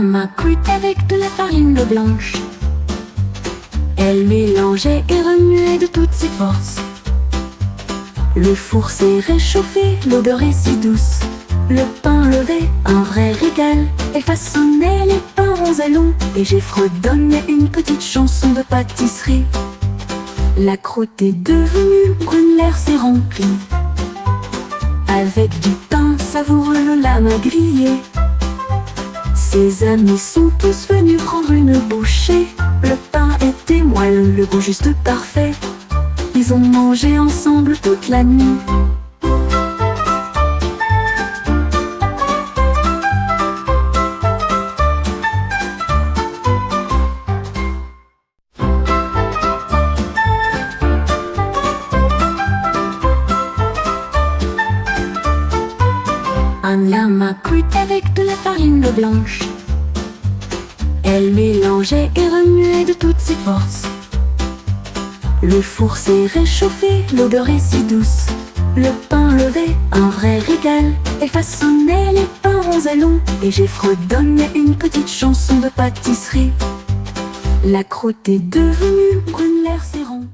main cuite avec de la farine blanche. Elle mélangeait et remuait de toutes ses forces. Le four s'est réchauffé, l'odeur est si douce. Le pain levé, un vrai régal. Elle façonnait les pains ronds et longs, et j'ai fredonnait une petite chanson de pâtisserie. La croûte est devenue brune, l'air s'est rempli. Avec du pain savoureux, le lame a grillé. Ses amis sont tous venus prendre une bouchée. Le pain était moelleux, le goût juste parfait. Ils ont mangé ensemble toute la nuit. Un lama cuite avec de la farine blanche. Elle mélangeait et remuait de toutes ses forces. Le four s'est réchauffé, l'odeur est si douce. Le pain levé, un vrai régal. Elle façonnait les pains ronds et longs, et j'ai fredonné une petite chanson de pâtisserie. La croûte est devenue brune, l'air s'est rempli.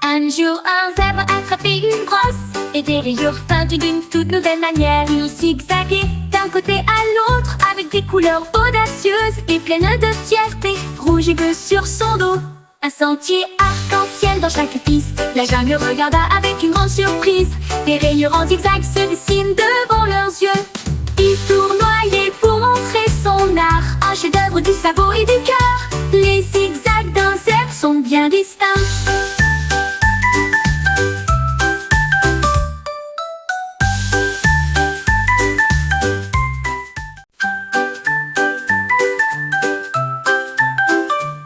Un jour, un zèbre a attrapé une brosse et des rayures peintes d'une toute nouvelle manière. Il zigzaguait d'un côté à l'autre avec des couleurs audacieuses et pleines de fierté. Rouge et bleu sur son dos, un sentier arc-en-ciel dans chaque piste. La jungle regarda avec une grande surprise. Des rayures en zigzag se dessinent devant leurs yeux. Il tournoyait pour montrer son art, un chef-d'œuvre du sabot et du cœur. Les zigzags d'un zèbre sont bien distincts.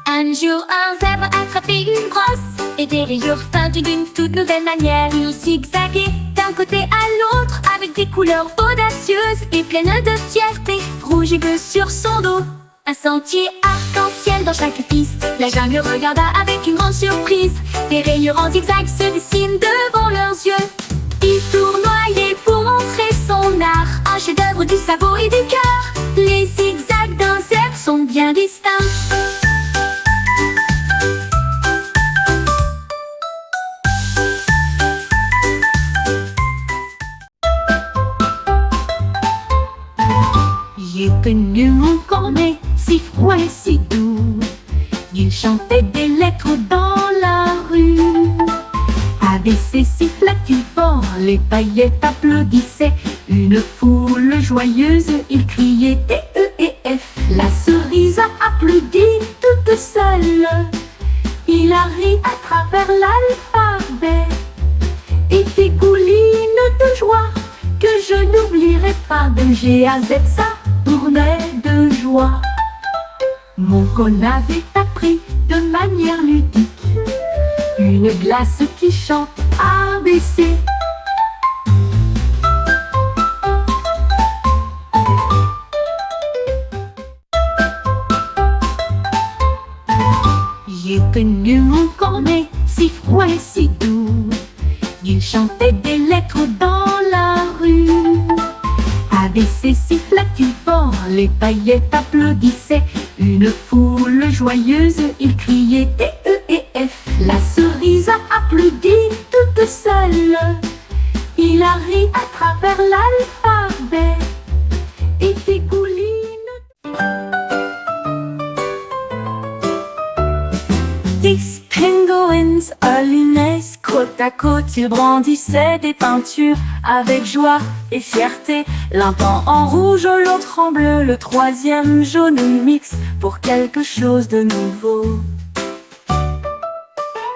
Un jour, un zèbre a attrapé une brosse et des rayures peintes d'une toute nouvelle manière. Il zigzaguait d'un côté à l'autre avec des couleurs audacieuses et pleines de fierté. Rouge et bleu sur son dos, un sentier arc-en-ciel dans chaque piste. La jungle regarda avec une grande surprise. Des rayures en zigzag se dessinent devant leurs yeux. Il tournoyait pour montrer son art, un chef-d'œuvre du sabot et du cœur. Les zigzags d'un zèbre sont bien distincts. Il est venu mon cornet, si froid et si doux. Il chantait des lettres dans la rue. Avec ses sifflatures forts, les paillettes applaudissaient. Une foule joyeuse, il criait D-E-E-F. La cerise a applaudi toute seule. Il a ri à travers l'alphabet et dégouline de joie que je n'oublierai pas. De G à Z, ça tournait de joie. Mon cône avait appris de manière ludique une glace qui chante ABC. Il est venu mon cornet, si froid et si doux. Il chantait des lettres dans la rue. Avec ses sifflatures forts, les paillettes applaudissaient. Une foule joyeuse, il criait D-E-E-F. La cerise a applaudi toute seule. Il a ri à travers l'alphabet et dégouline. Dix penguins alignés côte à côte, ils brandissaient des peintures avec joie et fierté. L'un peint en rouge, l'autre en bleu, le troisième jaune mix pour quelque chose de nouveau.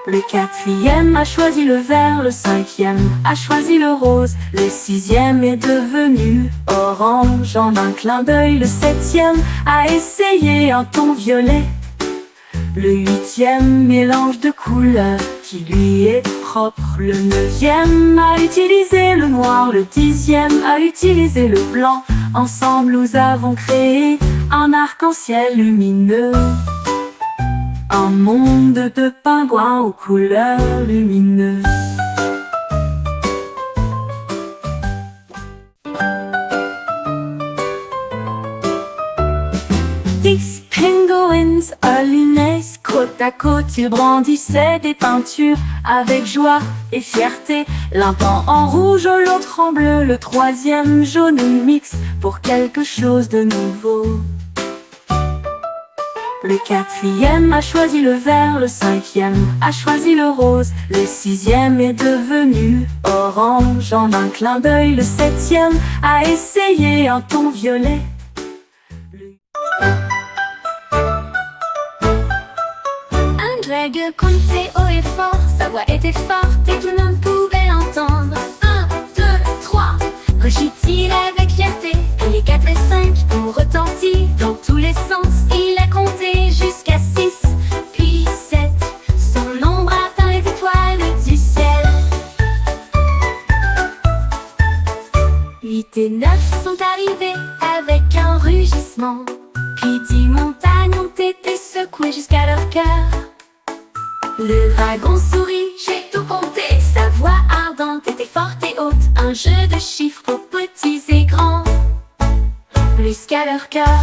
Le quatrième a choisi le vert, le cinquième a choisi le rose, le sixième est devenu orange en un clin d'œil, le septième a essayé un ton violet. Le huitième mélange de couleurs qui lui est propre. Le neuvième a utilisé le noir, le dixième a utilisé le blanc. Ensemble nous avons créé un arc-en-ciel lumineux. Un monde de pingouins aux couleurs lumineuses. Linaise, côte à côte, ils brandissaient des peintures avec joie et fierté. L'un peint en rouge, l'autre en bleu, le troisième jaune mix pour quelque chose de nouveau. Le quatrième a choisi le vert, le cinquième a choisi le rose, le sixième est devenu orange en un clin d'œil, le septième a essayé un ton violet. Un drague comptait haut et fort, sa voix était forte et tout le monde pouvait l'entendre. 1, 2, 3, rugit-il avec fierté, et les 4 et 5 ont retenti dans tous les sens. Il a compté jusqu'à 6, puis 7, son ombre atteint les étoiles du ciel. 8 et 9 sont arrivés avec un rugissement, puis 10 montagnes ont été secouées jusqu'à leur cœur. Le dragon sourit, j'ai tout compté, sa voix ardente était forte et haute, un jeu de chiffres pour petits et grands, plus qu'à leur cœur.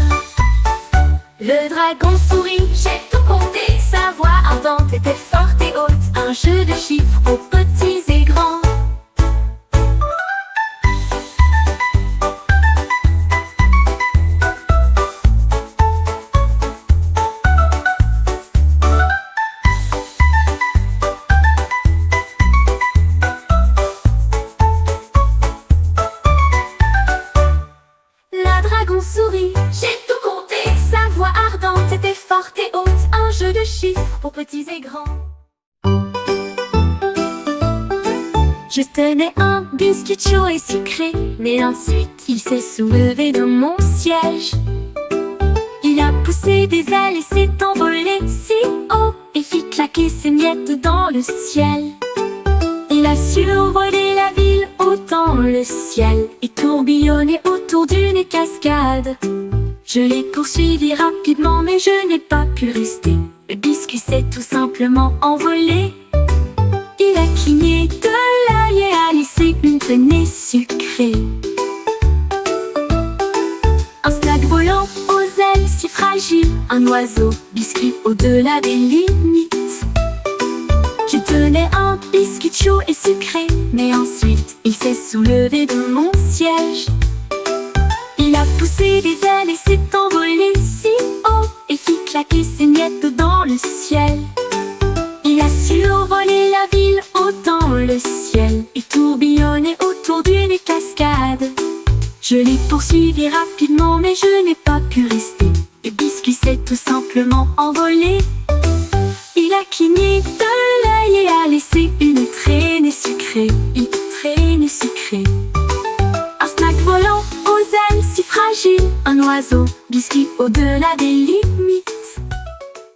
Le dragon sourit, j'ai tout compté, sa voix ardente était forte et haute, un jeu de chiffres pour petits et grands. Sourit, j'ai tout compté, sa voix ardente était forte et haute, un jeu de chiffres pour petits et grands. Je tenais un biscuit chaud et sucré, mais ensuite il s'est soulevé de mon siège. Il a poussé des ailes et s'est envolé si haut et fit claquer ses miettes dans le ciel. Il a survolé la ville dans le ciel et tourbillonné autour d'une cascade. Je l'ai poursuivi rapidement mais je n'ai pas pu rester. Le biscuit s'est tout simplement envolé. Il a cligné de l'œil et a laissé une traînée sucrée. Un snack volant aux ailes si fragiles, un oiseau biscuit au-delà des limites. Je tenais un biscuit chaud et sucré, mais ensuite il s'est soulevé de mon siège. Il a poussé des ailes et s'est envolé si haut et fit claquer ses miettes dans le ciel. Il a survolé la ville haut dans le ciel et tourbillonné autour d'une cascade. Je l'ai poursuivi rapidement mais je n'ai pas pu rester. Le biscuit s'est tout simplement envolé. Il a cligné de l'œil et a laissé une traînée sucrée, une traînée sucrée. Un snack volant aux ailes si fragiles, un oiseau biscuit au-delà des limites.